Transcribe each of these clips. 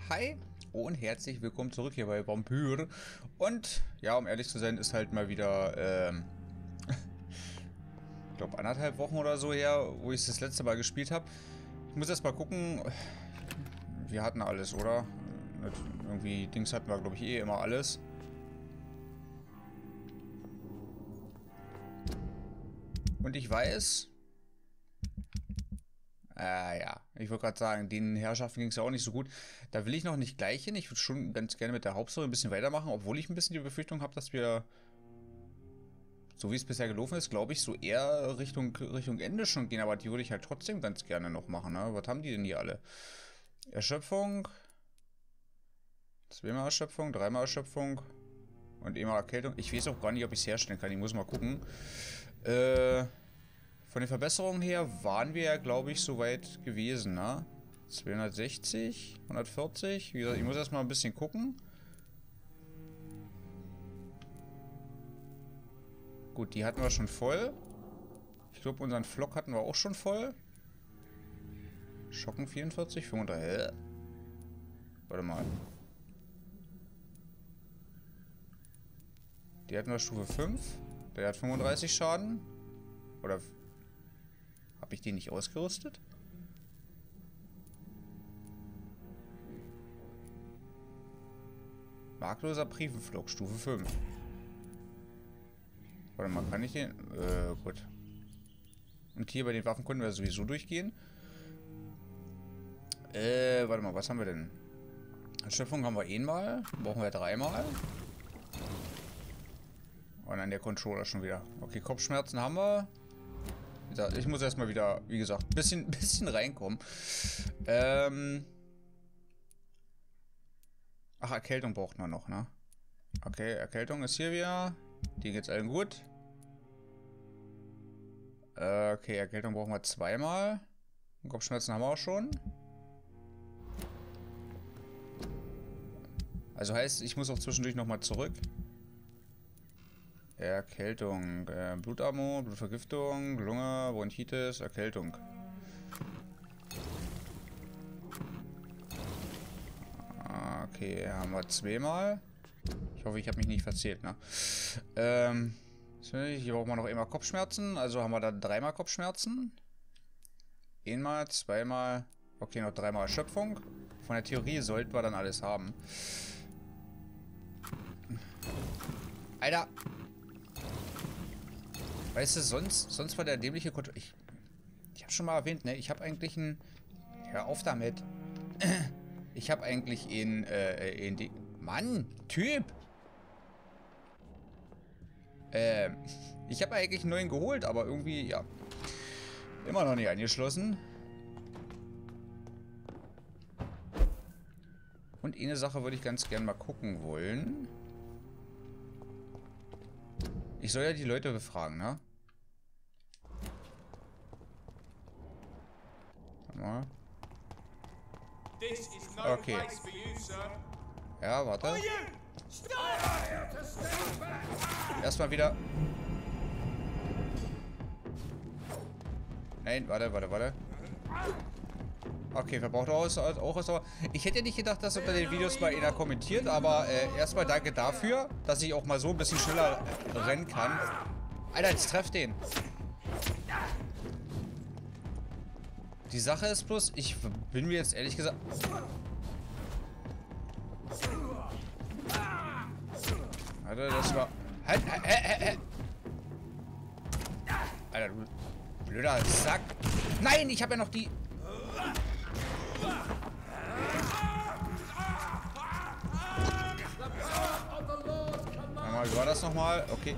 Hi und herzlich willkommen zurück hier bei Vampyr. Und ja, um ehrlich zu sein, ist halt mal wieder, ich glaube 1,5 Wochen oder so her, wo ich es das letzte Mal gespielt habe. Ich muss erst mal gucken, wir hatten alles, oder? Irgendwie Dings hatten wir, glaube ich, eh immer alles. Und ich weiß... ja, ich wollte gerade sagen, den Herrschaften ging es ja auch nicht so gut. Da will ich noch nicht gleich hin. Ich würde schon ganz gerne mit der Hauptstory ein bisschen weitermachen, obwohl ich ein bisschen die Befürchtung habe, dass wir, so wie es bisher gelaufen ist, glaube ich, so eher Richtung Ende schon gehen. Aber die würde ich halt trotzdem ganz gerne noch machen. Ne? Was haben die denn hier alle? Erschöpfung. 2-mal Erschöpfung, 3-mal Erschöpfung. Und einmal Erkältung. Ich weiß auch gar nicht, ob ich es herstellen kann. Ich muss mal gucken. Von den Verbesserungen her waren wir ja, glaube ich, soweit gewesen, ne? 260, 140. Wie gesagt, ich muss erstmal ein bisschen gucken. Gut, die hatten wir schon voll. Ich glaube, unseren Flock hatten wir auch schon voll. Schocken 44, 35. Warte mal. Die hatten wir Stufe 5. Der hat 35 Schaden. Oder... Habe ich den nicht ausgerüstet? Markloser Briefenflock, Stufe 5. Warte mal, kann ich den... gut. Und hier bei den Waffen können wir sowieso durchgehen. Warte mal, was haben wir denn? Erschöpfung haben wir einmal. Brauchen wir 3-mal. Und dann der Controller schon wieder. Okay, Kopfschmerzen haben wir. Ich muss erstmal wieder, wie gesagt, ein bisschen reinkommen. Ach, Erkältung braucht man noch, ne? Okay, Erkältung ist hier wieder. Die geht's allen gut. Okay, Erkältung brauchen wir 2-mal. Kopfschmerzen haben wir auch schon. Also heißt, ich muss auch zwischendurch nochmal zurück. Erkältung, Blutarmut, Blutvergiftung, Lunge, Bronchitis, Erkältung. Okay, haben wir 2-mal. Ich hoffe, ich habe mich nicht verzählt, ne? Hier brauchen wir noch einmal Kopfschmerzen, also haben wir dann 3-mal Kopfschmerzen. 1-mal, 2-mal, okay, noch 3-mal Erschöpfung. Von der Theorie sollten wir dann alles haben. Alter! Weißt du, sonst war der dämliche Kontrolle. Ich habe schon mal erwähnt, ne? Ich habe eigentlich einen... Hör auf damit. Ich habe eigentlich in die... Mann! Typ! Ich habe eigentlich einen neuen geholt, aber irgendwie, ja. Immer noch nicht angeschlossen. Und eine Sache würde ich ganz gern mal gucken wollen. Ich soll ja die Leute befragen, ne? Okay. Ja, warte. Erstmal wieder. Nein, warte. Okay, verbraucht auch Ausdauer. Ich hätte nicht gedacht, dass unter den Videos mal einer kommentiert, aber erstmal danke dafür, dass ich auch mal so ein bisschen schneller rennen kann. Alter, jetzt treff den. Die Sache ist bloß, ich bin mir jetzt ehrlich gesagt... Alter, das war... Halt! Alter, du blöder Sack! Nein, ich habe ja noch die... Wie war das nochmal? Okay.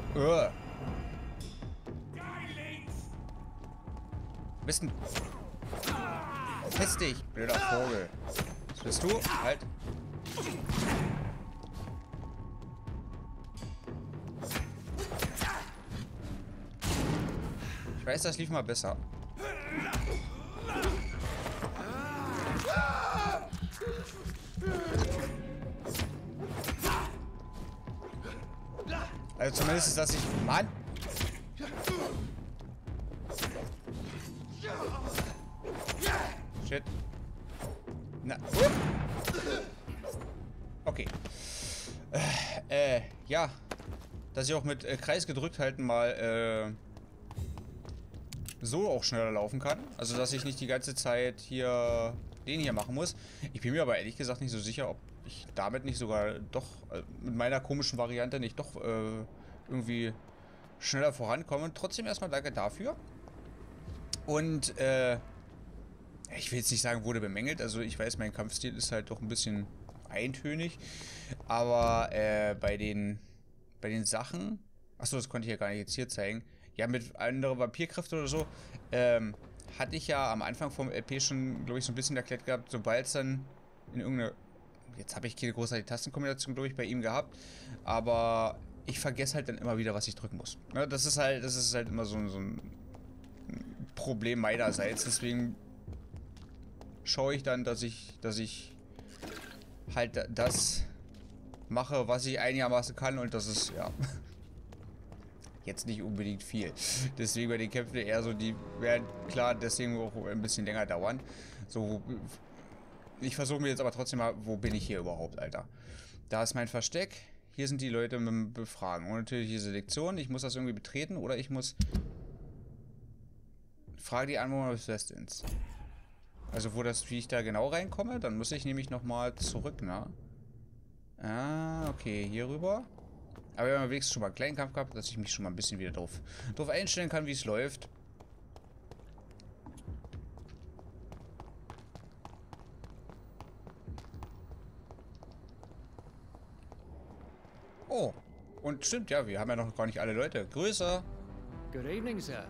Bist du... Piss dich, blöder Vogel. Was bist du? Halt. Ich weiß, das lief mal besser. Also zumindest ist das nicht... Mann! Shit. Na. Okay. Ja. Dass ich auch mit Kreis gedrückt halten mal so auch schneller laufen kann. Also, dass ich nicht die ganze Zeit hier den hier machen muss. Ich bin mir aber ehrlich gesagt nicht so sicher, ob ich damit nicht sogar doch mit meiner komischen Variante nicht doch irgendwie schneller vorankomme. Trotzdem erstmal danke dafür. Und ich will jetzt nicht sagen, wurde bemängelt. Also ich weiß, mein Kampfstil ist halt doch ein bisschen eintönig. Aber bei den Sachen... Achso, das konnte ich ja gar nicht jetzt hier zeigen. Ja, mit anderen Vampirkräften oder so, hatte ich ja am Anfang vom LP schon, glaube ich, so ein bisschen erklärt gehabt, sobald es dann in irgendeine... Jetzt habe ich keine großartige Tastenkombination, glaube ich, bei ihm gehabt. Aber ich vergesse halt dann immer wieder, was ich drücken muss. Ne, das ist halt immer so ein Problem meinerseits. Deswegen schaue ich dann, dass ich halt das mache, was ich einigermaßen kann, und das ist, ja, jetzt nicht unbedingt viel. Deswegen bei den Kämpfen eher so, die werden klar deswegen auch ein bisschen länger dauern. So, ich versuche mir jetzt aber trotzdem mal, wo bin ich hier überhaupt, Alter? Da ist mein Versteck. Hier sind die Leute mit dem Befragen. Und natürlich die Selektion. Ich muss das irgendwie betreten oder ich muss... Frage die Anwohner des Westends. Also wie ich da genau reinkomme, dann muss ich nämlich nochmal zurück, ne? Ah, okay, hier rüber. Aber wir haben wenigstens schon mal einen kleinen Kampf gehabt, dass ich mich schon mal ein bisschen wieder drauf einstellen kann, wie es läuft. Oh, und stimmt, ja, wir haben ja noch gar nicht alle Leute. Grüße. Good evening, sir.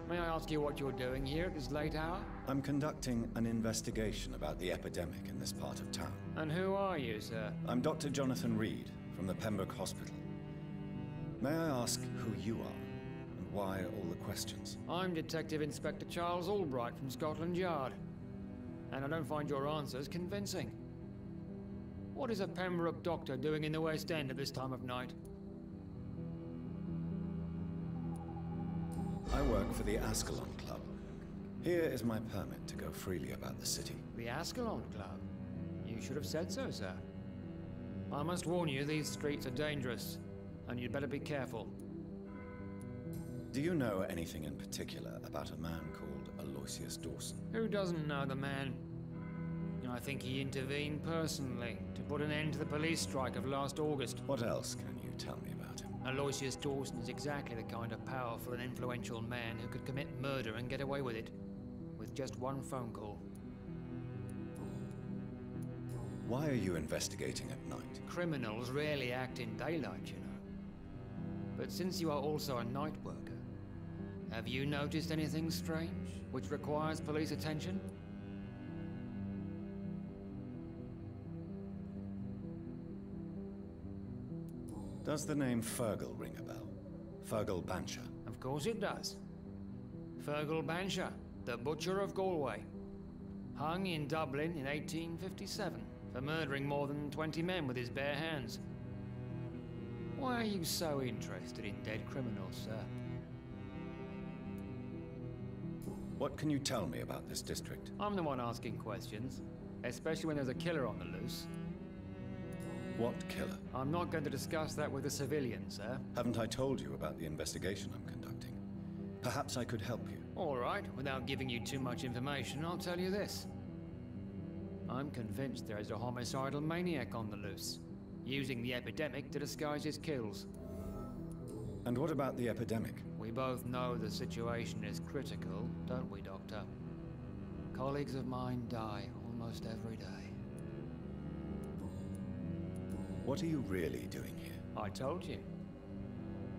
May I ask you what you're doing here at this late hour? I'm conducting an investigation about the epidemic in this part of town. And who are you, sir? I'm Dr. Jonathan Reed from the Pembroke Hospital. May I ask who you are and why all the questions? I'm Detective Inspector Charles Albright from Scotland Yard. And I don't find your answers convincing. What is a Pembroke doctor doing in the West End at this time of night? I work for the Ascalon Club. Here is my permit to go freely about the city. The Ascalon Club? You should have said so, sir. I must warn you, these streets are dangerous, and you'd better be careful. Do you know anything in particular about a man called Aloysius Dawson? Who doesn't know the man? I think he intervened personally to put an end to the police strike of last August. What else can you tell me about him? Aloysius Dawson is exactly the kind of powerful and influential man who could commit murder and get away with it, with just one phone call. Why are you investigating at night? Criminals rarely act in daylight, you know. But since you are also a night worker, have you noticed anything strange, which requires police attention? Does the name Fergal ring a bell? Fergal Bancher. Of course it does. Fergal Bancher, the Butcher of Galway. Hung in Dublin in 1857 for murdering more than 20 men with his bare hands. Why are you so interested in dead criminals, sir? What can you tell me about this district? I'm the one asking questions, especially when there's a killer on the loose. What killer? I'm not going to discuss that with the civilians, sir. Haven't I told you about the investigation I'm conducting? Perhaps I could help you. All right, without giving you too much information, I'll tell you this. I'm convinced there is a homicidal maniac on the loose, using the epidemic to disguise his kills. And what about the epidemic? We both know the situation is critical, don't we, Doctor? Colleagues of mine die almost every day. What are you really doing here? I told you.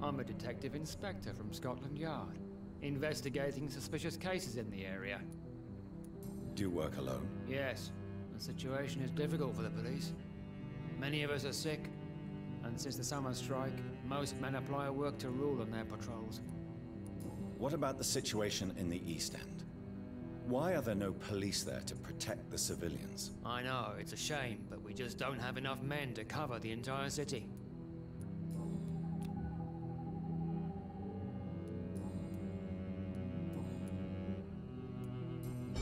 I'm a detective inspector from Scotland Yard, investigating suspicious cases in the area. Do you work alone? Yes, the situation is difficult for the police. Many of us are sick, and since the summer strike, most men apply a work to rule on their patrols. What about the situation in the East End? Why are there no police there to protect the civilians? I know, it's a shame, but we just don't have enough men to cover the entire city.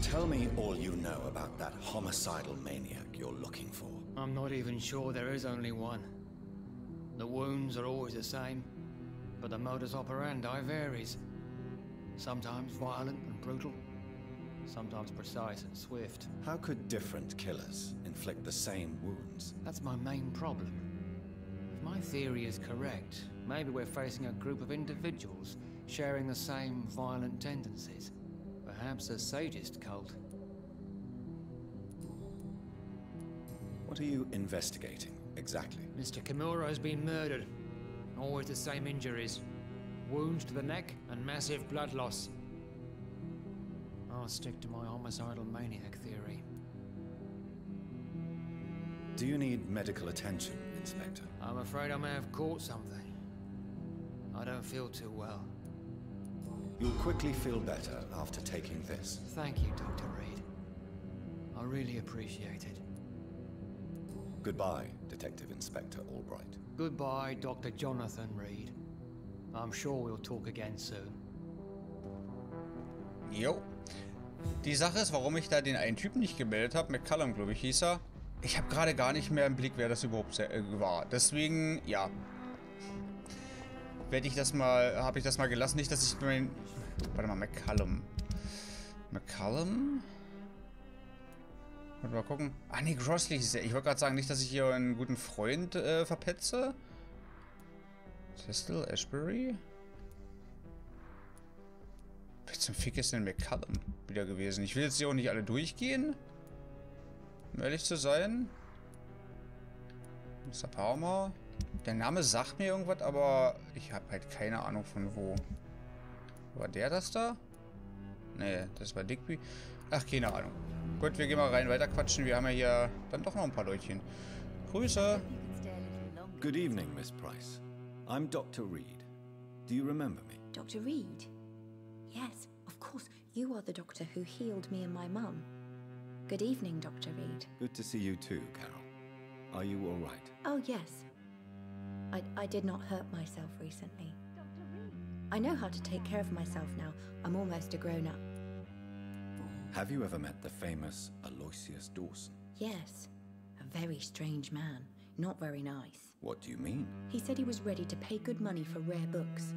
Tell Tell me all you know about that homicidal maniac you're looking for. I'm not even sure there is only one. The wounds are always the same, but the modus operandi varies. Sometimes violent and brutal, sometimes precise and swift. How could different killers inflict the same wounds? That's my main problem. If my theory is correct, maybe we're facing a group of individuals sharing the same violent tendencies. Perhaps a sadist cult. What are you investigating, exactly? Mr. Kimura has been murdered. Always the same injuries. Wounds to the neck and massive blood loss. I'll stick to my homicidal maniac theory. Do you need medical attention, Inspector? I'm afraid I may have caught something. I don't feel too well. You'll quickly feel better after taking this. Thank you, Dr. Reed. I really appreciate it. Goodbye, Detective Inspector Albright. Goodbye, Dr. Jonathan Reed. I'm sure we'll talk again soon. Jo. Die Sache ist, warum ich da den einen Typen nicht gemeldet habe, McCallum, glaube ich, hieß er. Ich habe gerade gar nicht mehr im Blick, wer das überhaupt war. Deswegen, ja. Habe ich das mal gelassen. Nicht, dass ich mein... Warte mal, McCallum. McCallum? Mal gucken. Ah, nee, Grossley ist ja. Ich wollte gerade sagen, nicht, dass ich hier einen guten Freund verpetze. Testel, Ashbury? Wer zum Fick ist denn McCallum wieder gewesen? Ich will jetzt hier auch nicht alle durchgehen. Um ehrlich zu sein. Mr. Palmer. Der Name sagt mir irgendwas, aber ich habe halt keine Ahnung von wo. War der das da? Nee, das war Digby. Ach, keine Ahnung. Gut, wir gehen mal rein, weiter quatschen. Wir haben ja hier dann doch noch ein paar Leutchen. Grüße. Good evening, Miss Price. I'm Dr. Reed. Do you remember me? Dr. Reed? Yes, of course. You are the doctor who healed me and my mum. Good evening, Dr. Reed. Good to see you too, Carol. Are you all right? Oh, yes. I did not hurt myself recently. I know how to take care of myself now. I'm almost a grown-up. Have you ever met the famous Aloysius Dawson? Yes. A very strange man. Not very nice. What do you mean? He said he was ready to pay good money for rare books,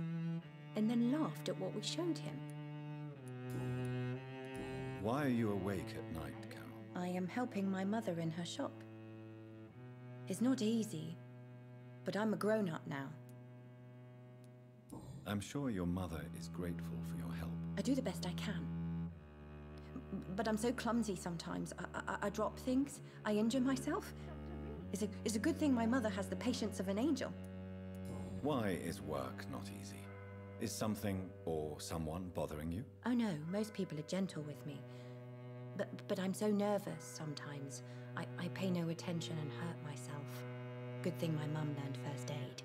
and then laughed at what we showed him. Why are you awake at night, Carol? I am helping my mother in her shop. It's not easy, but I'm a grown-up now. I'm sure your mother is grateful for your help. I do the best I can. But I'm so clumsy sometimes. I drop things. I injure myself. It's a good thing my mother has the patience of an angel. Why is work not easy? Is something or someone bothering you? Oh no, most people are gentle with me. But I'm so nervous sometimes. I pay no attention and hurt myself. Good thing my mum learned first aid.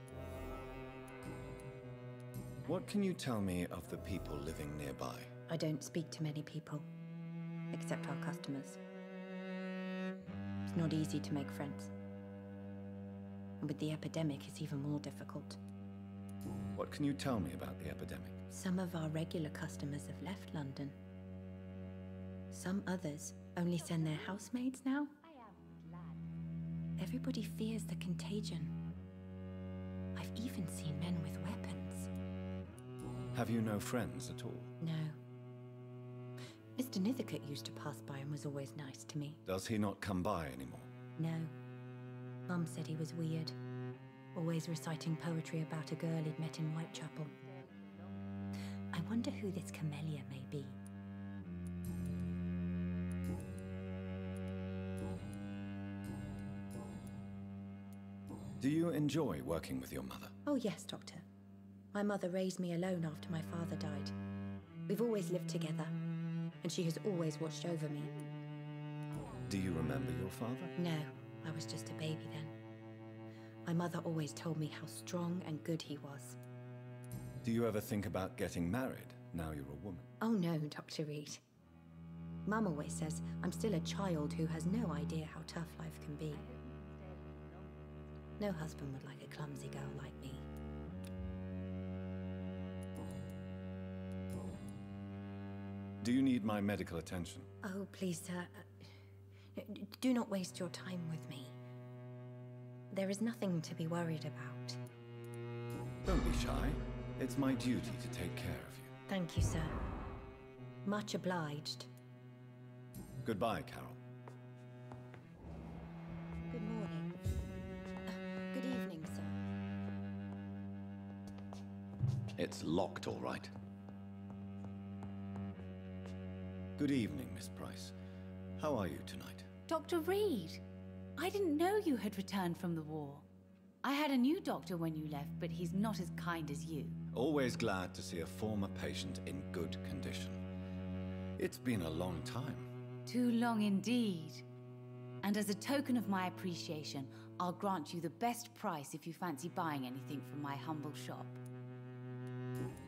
What can you tell me of the people living nearby? I don't speak to many people, except our customers. It's not easy to make friends. And with the epidemic, it's even more difficult. What can you tell me about the epidemic? Some of our regular customers have left London. Some others only send their housemaids now. Everybody fears the contagion. I've even seen men with weapons. Have you no friends at all? No. Mr. Nithercote used to pass by and was always nice to me. Does he not come by anymore? No. Mum said he was weird. Always reciting poetry about a girl he'd met in Whitechapel. I wonder who this Camellia may be. Do you enjoy working with your mother? Oh yes, Doctor. My mother raised me alone after my father died. We've always lived together, and she has always watched over me. Do you remember your father? No, I was just a baby then. My mother always told me how strong and good he was. Do you ever think about getting married now you're a woman? Oh no, Dr. Reed. Mum always says I'm still a child who has no idea how tough life can be. No husband would like a clumsy girl like me. Do you need my medical attention? Oh, please, sir. Do not waste your time with me. There is nothing to be worried about. Don't be shy. It's my duty to take care of you. Thank you, sir. Much obliged. Goodbye, Carol. Good morning. Good evening, sir. It's locked, all right. Good evening, Miss Price. How are you tonight? Dr. Reed, I didn't know you had returned from the war. I had a new doctor when you left, but he's not as kind as you. Always glad to see a former patient in good condition. It's been a long time. Too long indeed. And as a token of my appreciation, I'll grant you the best price if you fancy buying anything from my humble shop.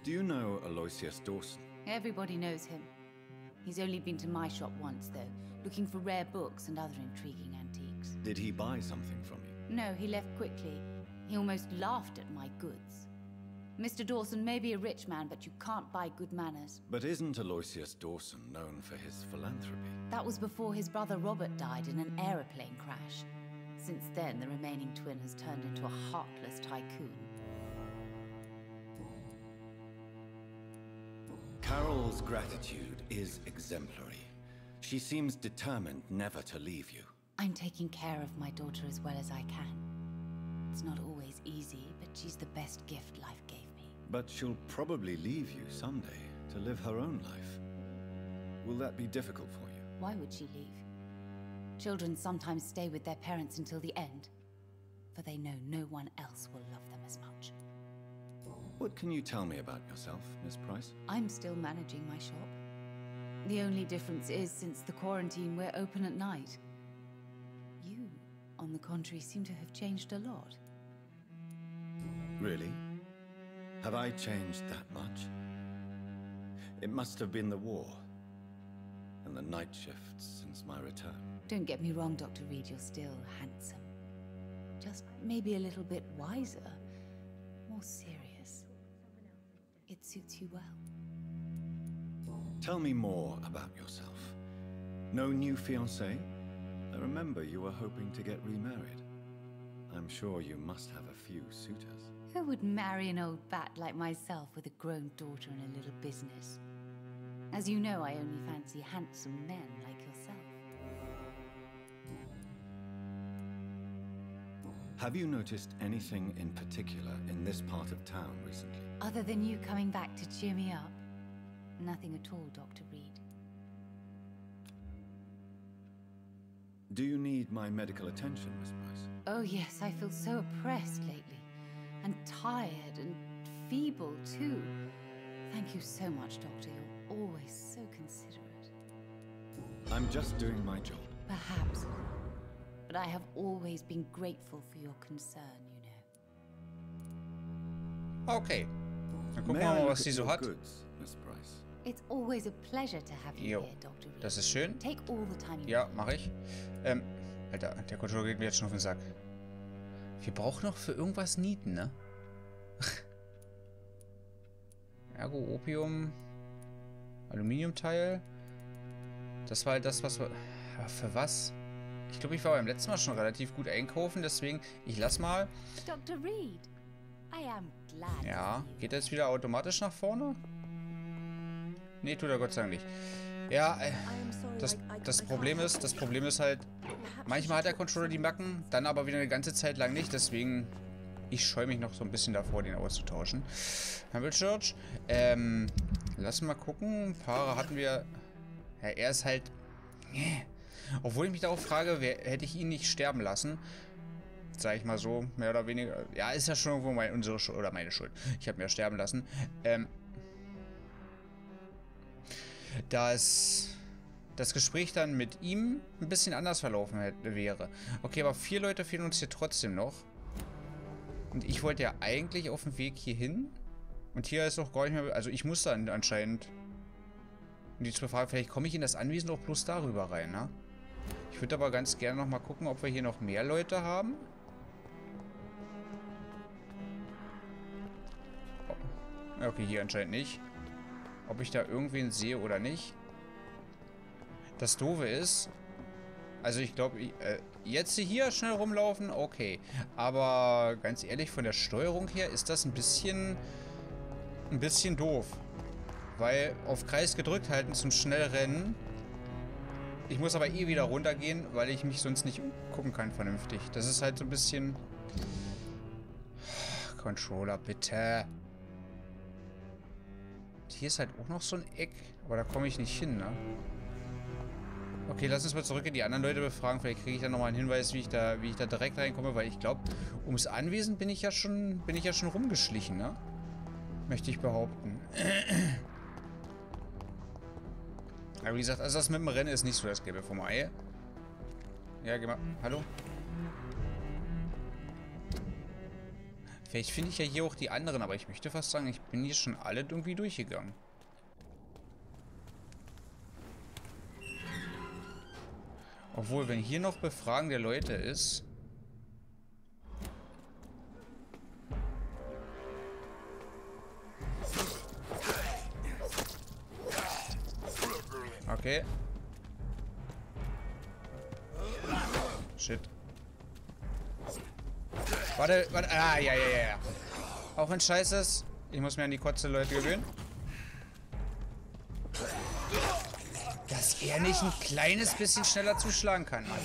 Do you know Aloysius Dawson? Everybody knows him. He's only been to my shop once, though, looking for rare books and other intriguing antiques. Did he buy something from you? No, he left quickly. He almost laughed at my goods. Mr. Dawson may be a rich man, but you can't buy good manners. But isn't Aloysius Dawson known for his philanthropy? That was before his brother Robert died in an aeroplane crash. Since then, the remaining twin has turned into a heartless tycoon. Carol's gratitude is exemplary. She seems determined never to leave you. I'm taking care of my daughter as well as I can. It's not always easy, but she's the best gift life gave me. But she'll probably leave you someday to live her own life. Will that be difficult for you? Why would she leave? Children sometimes stay with their parents until the end, for they know no one else will love them as much. What can you tell me about yourself, Miss Price? I'm still managing my shop. The only difference is, since the quarantine, we're open at night. You, on the contrary, seem to have changed a lot. Really? Have I changed that much? It must have been the war and the night shifts since my return. Don't get me wrong, Dr. Reed, you're still handsome. Just maybe a little bit wiser, more serious. It suits you well. Tell me more about yourself. No new fiancé? I remember you were hoping to get remarried. I'm sure you must have a few suitors. Who would marry an old bat like myself with a grown daughter and a little business? As you know, I only fancy handsome men like yourself. Have you noticed anything in particular in this part of town recently? Other than you coming back to cheer me up? Nothing at all, Dr. Reed. Do you need my medical attention, Miss Price? Oh yes, I feel so oppressed lately. And tired and feeble, too. Thank you so much, Doctor. You're always so considerate. I'm just doing my job. Perhaps. But I have always been grateful for your concern, you know. Okay. Dann gucken May wir I mal, look was at sie so your hat. goods, Miss Price? It's always a pleasure to have you Jo, here, Dr. Reed. das ist schön. Take all the time you Ja, mache ich. Alter, der Controller geht mir jetzt schon auf den Sack. Wir brauchen noch für irgendwas Nieten, ne? Ergo, Opium, Aluminiumteil. Das war halt das, was wir... Aber für was? Ich glaube, ich war beim letzten Mal schon relativ gut einkaufen, deswegen, ich lass mal. Dr. Reed, I am glad. Ja, geht er jetzt wieder automatisch nach vorne? Nee, tut er Gott sei Dank nicht. Ja, das Problem ist halt, manchmal hat der Controller die Macken, dann aber wieder eine ganze Zeit lang nicht, deswegen, ich scheue mich noch so ein bisschen davor, den auszutauschen. Humble Church, lass mal gucken, Paare hatten wir, ja, er ist halt, obwohl ich mich darauf frage, hätte ich ihn nicht sterben lassen, sag ich mal so, mehr oder weniger, ja, ist ja schon irgendwo unsere Schuld, oder meine Schuld, ich habe mir sterben lassen, dass das Gespräch dann mit ihm ein bisschen anders verlaufen wäre. Okay, aber 4 Leute fehlen uns hier trotzdem noch. Und ich wollte ja eigentlich auf dem Weg hier hin. Und hier ist auch gar nicht mehr... Also ich muss dann anscheinend... Und die Frage, vielleicht komme ich in das Anwesen auch bloß darüber rein, ne? Ich würde aber ganz gerne noch mal gucken, ob wir hier noch mehr Leute haben. Okay, hier anscheinend nicht. Ob ich da irgendwen sehe oder nicht. Das Doofe ist, also ich glaube, jetzt hier schnell rumlaufen, okay. Aber ganz ehrlich, von der Steuerung her ist das ein bisschen doof. Weil auf Kreis gedrückt halten zum Schnellrennen. Ich muss aber eh wieder runtergehen, weil ich mich sonst nicht gucken kann vernünftig. Das ist halt so ein bisschen... Controller, bitte. Hier ist halt auch noch so ein Eck. Aber da komme ich nicht hin, ne? Okay, lass uns mal zurück in die anderen Leute befragen. Vielleicht kriege ich dann nochmal einen Hinweis, wie ich da direkt reinkomme. Weil ich glaube, ums Anwesen bin ich ja schon rumgeschlichen, ne? Möchte ich behaupten. Aber wie gesagt, also das mit dem Rennen ist nicht so das Gelbe vom Ei. Ja, geh mal. Hallo? Vielleicht finde ich ja hier auch die anderen, aber ich möchte fast sagen, ich bin hier schon alle irgendwie durchgegangen. Obwohl, wenn hier noch Befragen der Leute ist... Okay. Shit. Warte. Ah, ja. Auch wenn scheiße ist. Ich muss mir an die Kotze Leute gewöhnen. Dass er nicht ein kleines bisschen schneller zuschlagen kann, Mann.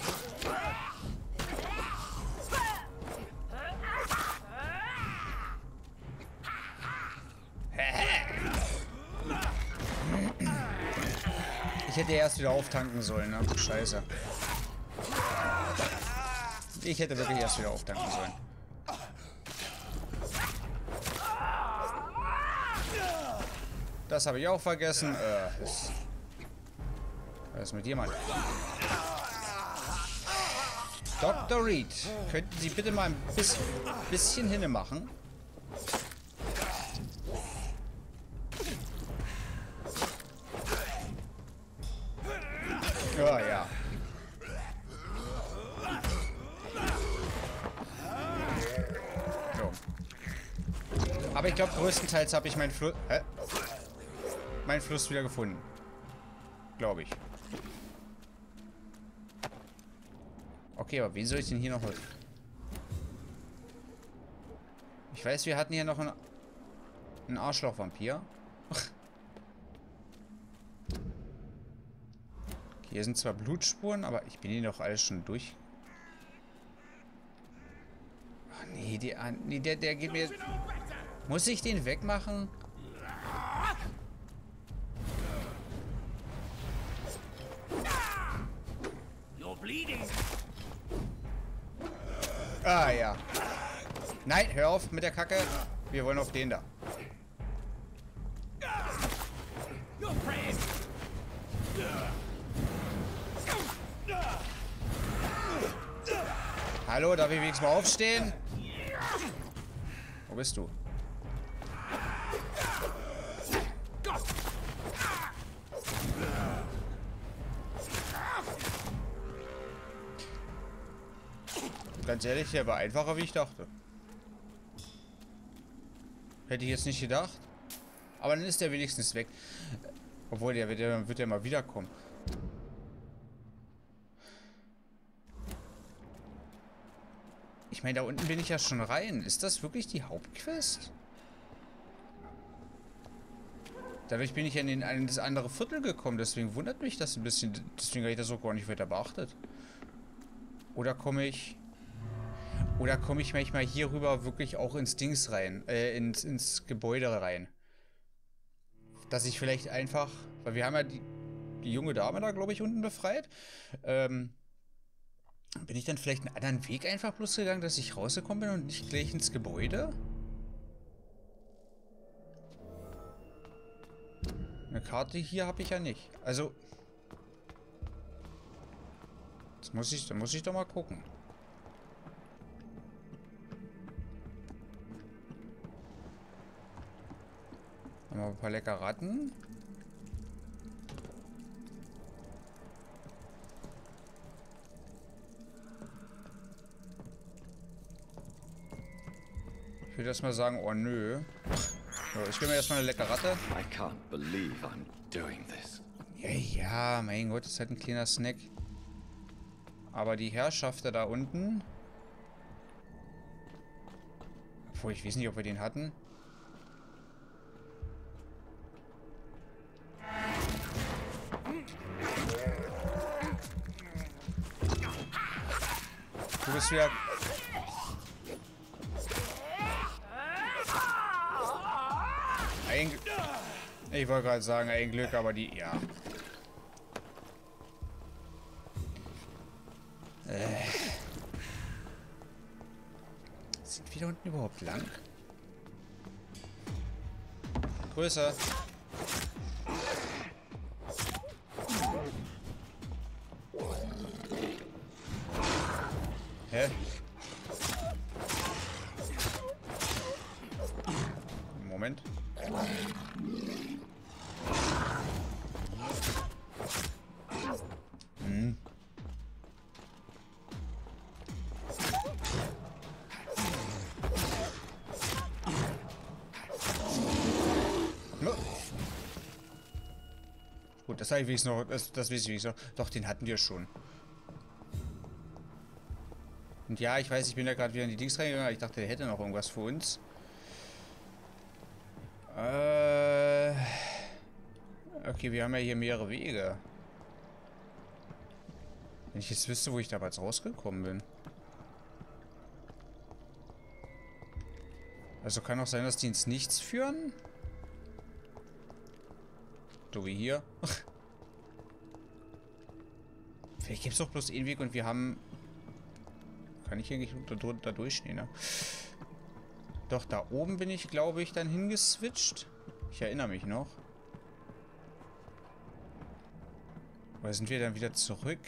Ich hätte erst wieder auftanken sollen, ne? Scheiße. Ich hätte wirklich erst wieder auftanken sollen. Das habe ich auch vergessen. Was ist mit dir, Mann? Dr. Reed, könnten Sie bitte mal ein bisschen hinne machen? Ja, ja. So. Aber ich glaube, größtenteils habe ich meinen Fluss wieder gefunden. Glaube ich. Okay, aber wen soll ich denn hier noch... Ich weiß, wir hatten hier noch einen Arschloch-Vampir. Hier sind zwar Blutspuren, aber ich bin hier doch alles schon durch. Ach nee, der geht mir... Muss ich den wegmachen? Ah, ja. Nein, hör auf mit der Kacke. Wir wollen auf den da. Hallo, darf ich wenigstens mal aufstehen? Wo bist du? Ganz ehrlich, der war einfacher, wie ich dachte. Hätte ich jetzt nicht gedacht. Aber dann ist der wenigstens weg. Obwohl, der wird ja mal wiederkommen. Ich meine, da unten bin ich ja schon rein. Ist das wirklich die Hauptquest? Dadurch bin ich ja in das andere Viertel gekommen. Deswegen wundert mich das ein bisschen. Deswegen habe ich das auch gar nicht weiter beachtet. Oder komme ich manchmal hier rüber wirklich auch ins Dings rein, ins Gebäude rein. Dass ich vielleicht einfach, weil wir haben ja die junge Dame da, glaube ich, unten befreit. Bin ich dann vielleicht einen anderen Weg einfach bloß gegangen, dass ich rausgekommen bin und nicht gleich ins Gebäude? Eine Karte hier habe ich ja nicht. Also, da muss ich doch mal gucken. Haben wir ein paar lecker Ratten. Ich würde erstmal sagen, oh nö. So, ich will mir erstmal eine leckere Ratte. I can't believe I'm doing this. Ja, ja, mein Gott, das ist halt ein kleiner Snack. Aber die Herrschafter da unten... Obwohl, ich weiß nicht, ob wir den hatten. Du bist wieder... Ich wollte gerade sagen, ein Glück, aber die... Ja. Sind wir da unten überhaupt lang? Größer. Hä? Moment. Hm. Gut, das habe ich wenigstens noch. Das weiß ich wenigstens noch. Doch, den hatten wir schon. Und ja, ich weiß, ich bin da gerade wieder in die Dings reingegangen. Ich dachte, der hätte noch irgendwas für uns. Okay, wir haben ja hier mehrere Wege. Wenn ich jetzt wüsste, wo ich damals rausgekommen bin. Also kann auch sein, dass die ins Nichts führen. So wie hier. Vielleicht gibt es doch bloß einen Weg und wir haben... Kann ich eigentlich da durch? Nee, ne? Doch, da oben bin ich, glaube ich, dann hingeswitcht. Ich erinnere mich noch. Oder sind wir dann wieder zurück?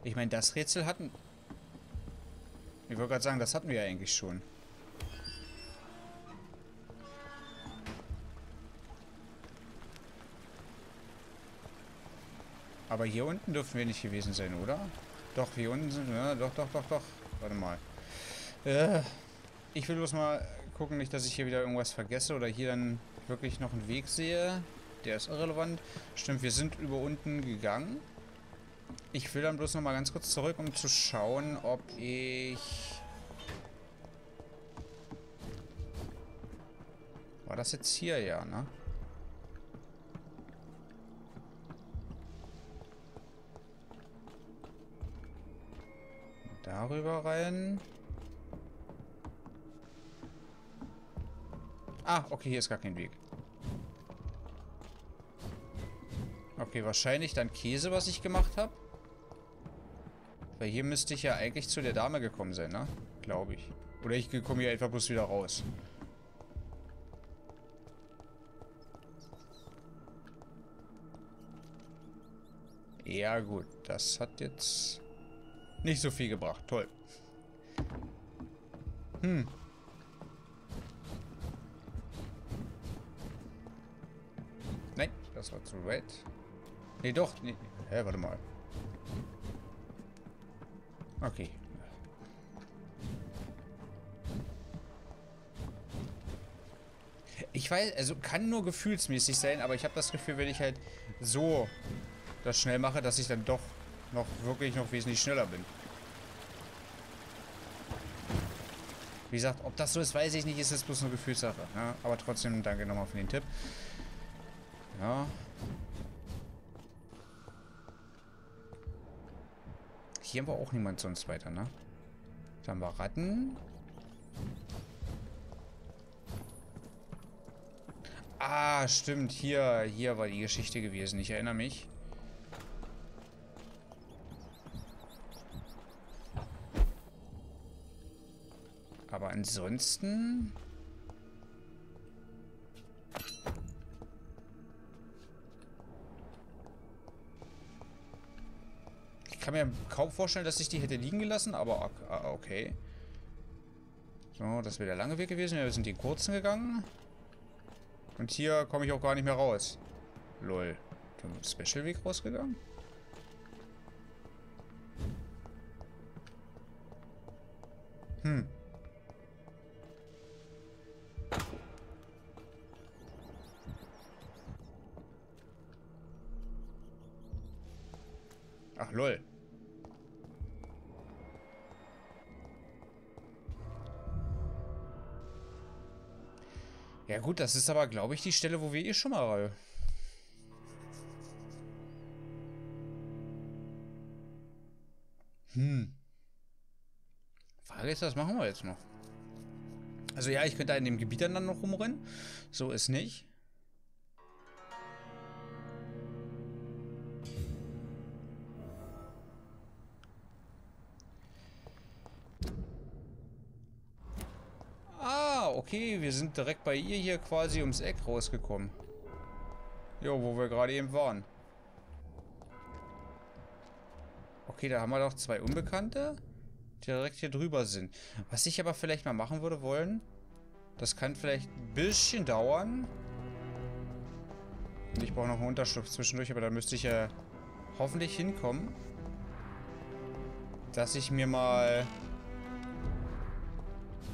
Ich meine, das Rätsel hatten... Ich wollte gerade sagen, das hatten wir ja eigentlich schon. Aber hier unten dürfen wir nicht gewesen sein, oder? Doch, hier unten sind wir. Ja, doch. Warte mal. Ich will bloß mal gucken, nicht, dass ich hier wieder irgendwas vergesse oder hier dann wirklich noch einen Weg sehe. Der ist irrelevant. Stimmt, wir sind über unten gegangen. Ich will dann bloß noch mal ganz kurz zurück, um zu schauen, ob ich... War das jetzt hier? Ja, ne? Darüber rein. Ah, okay, hier ist gar kein Weg. Okay, wahrscheinlich dann Käse, was ich gemacht habe. Weil hier müsste ich ja eigentlich zu der Dame gekommen sein, ne? Glaube ich. Oder ich komme hier einfach bloß wieder raus. Ja gut, das hat jetzt nicht so viel gebracht. Toll. Nein, das war zu weit. Nee, doch. Nee. Hä, warte mal. Okay. Ich weiß, also kann nur gefühlsmäßig sein, aber ich habe das Gefühl, wenn ich halt so das schnell mache, dass ich dann doch noch wirklich noch wesentlich schneller bin. Wie gesagt, ob das so ist, weiß ich nicht, ist jetzt bloß eine Gefühlssache. Ja, aber trotzdem danke nochmal für den Tipp. Ja. Hier haben wir auch niemand sonst weiter, ne? Da haben wir Ratten. Ah, stimmt. Hier war die Geschichte gewesen. Ich erinnere mich. Aber ansonsten... Ich kann mir kaum vorstellen, dass ich die hätte liegen gelassen, aber okay. So, das wäre der lange Weg gewesen. Ja, wir sind den kurzen gegangen. Und hier komme ich auch gar nicht mehr raus. Lol. Bin mit dem Special-Weg rausgegangen? Ach, lol. Ja gut, das ist aber, glaube ich, die Stelle, wo wir schon mal... Frage ist, was machen wir jetzt noch? Also ja, ich könnte in dem Gebiet dann noch rumrennen. So ist nicht. Ah, okay, wir sind direkt bei ihr hier quasi ums Eck rausgekommen. Jo, wo wir gerade eben waren. Okay, da haben wir doch 2 Unbekannte, die direkt hier drüber sind. Was ich aber vielleicht mal machen würde wollen, das kann vielleicht ein bisschen dauern. Und ich brauche noch einen Unterschlupf zwischendurch, aber da müsste ich ja hoffentlich hinkommen, dass ich mir mal...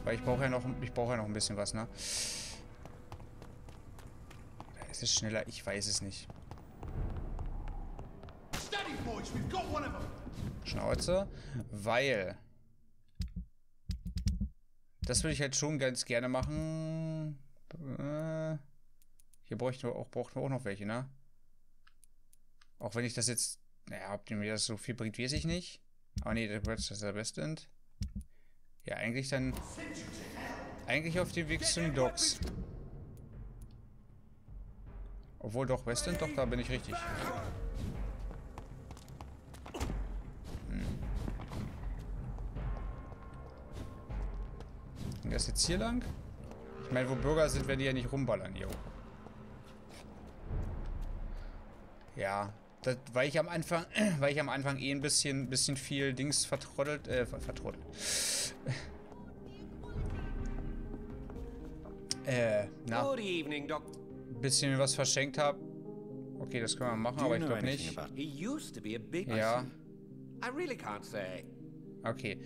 Weil ich brauche ja noch ein bisschen was, ne? Ist es schneller? Ich weiß es nicht. Schnauze. Weil... Das würde ich halt schon ganz gerne machen. Hier brauchen wir auch noch welche, ne? Auch wenn ich das jetzt... Naja, ob mir das so viel bringt, weiß ich nicht. Aber nee, das ist der West End. Ja, eigentlich dann... Eigentlich auf dem Weg zu den Docks. Obwohl doch, West End, doch, da bin ich richtig. Und das jetzt hier lang? Ich meine, wo Bürger sind, werden die ja nicht rumballern, jo. Ja, das, weil ich am Anfang eh ein bisschen viel Dings vertrottelt. Na. Good evening, Doc. Bisschen was verschenkt habe. Okay, das können wir machen, aber ich glaube nicht. He used to be a big... Ja. I really can't say. Okay.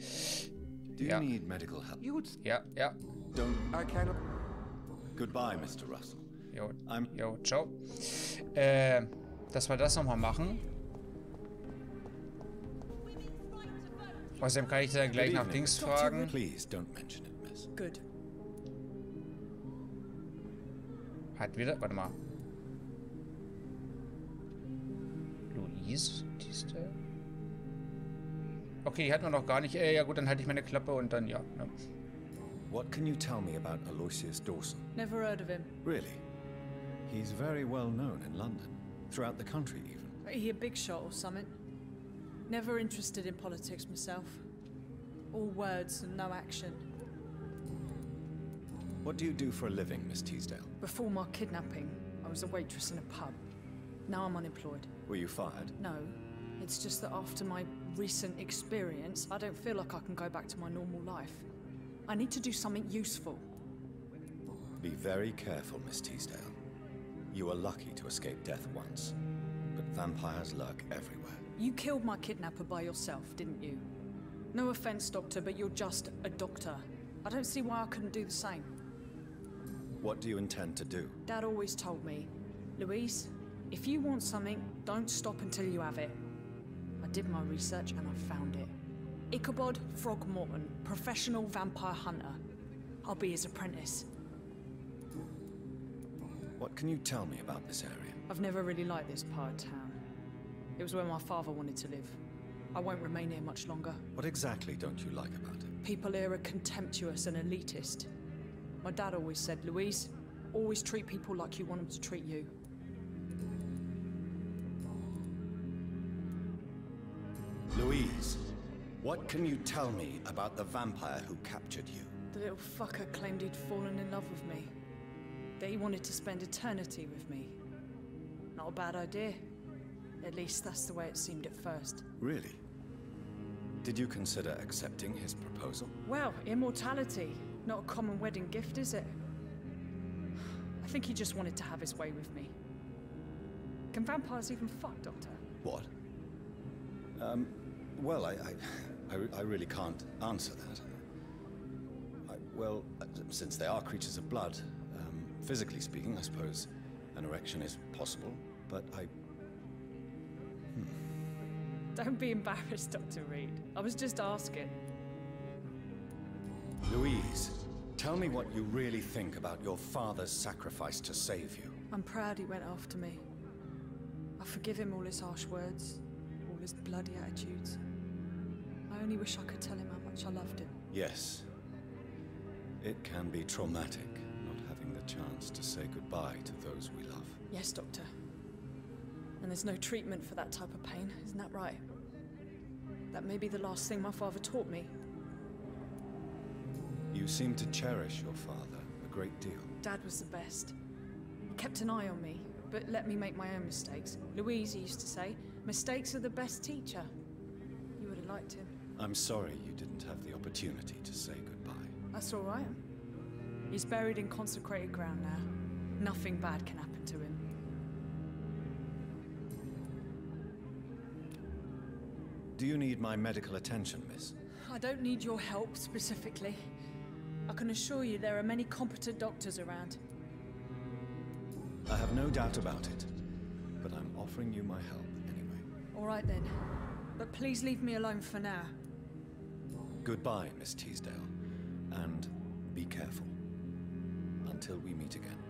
Do you need medical help? You would... Ja. Don't. I cannot... Goodbye, Mr. Russell. Jo, ciao. Dass wir das nochmal machen. Außerdem kann ich dann gleich nach Dings fragen. Please don't mention it, miss. Good. Hat wieder... Warte mal. Louise? Okay, die hatten wir noch gar nicht. Ja gut, dann halte ich meine Klappe und dann ja. Ne. What can you tell me about Aloysius Dawson? Never heard of him. Really? He's very well known in London. Throughout the country, even. He a big shot or something? Never interested in politics myself. All words and no action. What do you do for a living, Miss Teasdale? Before my kidnapping, I was a waitress in a pub. Now I'm unemployed. Were you fired? No, it's just that after my recent experience, I don't feel like I can go back to my normal life. I need to do something useful. Be very careful, Miss Teasdale. You were lucky to escape death once, but vampires lurk everywhere. You killed my kidnapper by yourself, didn't you? No offense, Doctor, but you're just a doctor. I don't see why I couldn't do the same. What do you intend to do? Dad always told me, Louise, if you want something, don't stop until you have it. I did my research and I found it. Ichabod Throgmorton, professional vampire hunter. I'll be his apprentice. What can you tell me about this area? I've never really liked this part of town. It was where my father wanted to live. I won't remain here much longer. What exactly don't you like about it? People here are contemptuous and elitist. My dad always said, Louise, always treat people like you want them to treat you. Louise, what can you tell me about the vampire who captured you? The little fucker claimed he'd fallen in love with me. That he wanted to spend eternity with me. Not a bad idea. At least that's the way it seemed at first. Really? Did you consider accepting his proposal? Well, immortality. Not a common wedding gift, is it? I think he just wanted to have his way with me. Can vampires even fuck, Doctor? What? Well, I really can't answer that. Well, since they are creatures of blood, physically speaking, I suppose an erection is possible, but I... Don't be embarrassed, Dr. Reed. I was just asking. Louise, tell me what you really think about your father's sacrifice to save you. I'm proud he went after me. I forgive him all his harsh words, all his bloody attitudes. I only wish I could tell him how much I loved him. Yes. It can be traumatic, not having the chance to say goodbye to those we love. Yes, Doctor. And there's no treatment for that type of pain, isn't that right? That may be the last thing my father taught me. You seem to cherish your father a great deal. Dad was the best. He kept an eye on me, but let me make my own mistakes. Louise used to say, mistakes are the best teacher. You would have liked him. I'm sorry you didn't have the opportunity to say goodbye. That's all right. He's buried in consecrated ground now. Nothing bad can happen to him. Do you need my medical attention, miss? I don't need your help specifically. I can assure you there are many competent doctors around. I have no doubt about it, but I'm offering you my help anyway. All right then. But please leave me alone for now. Goodbye, Miss Teasdale, and be careful. Until we meet again.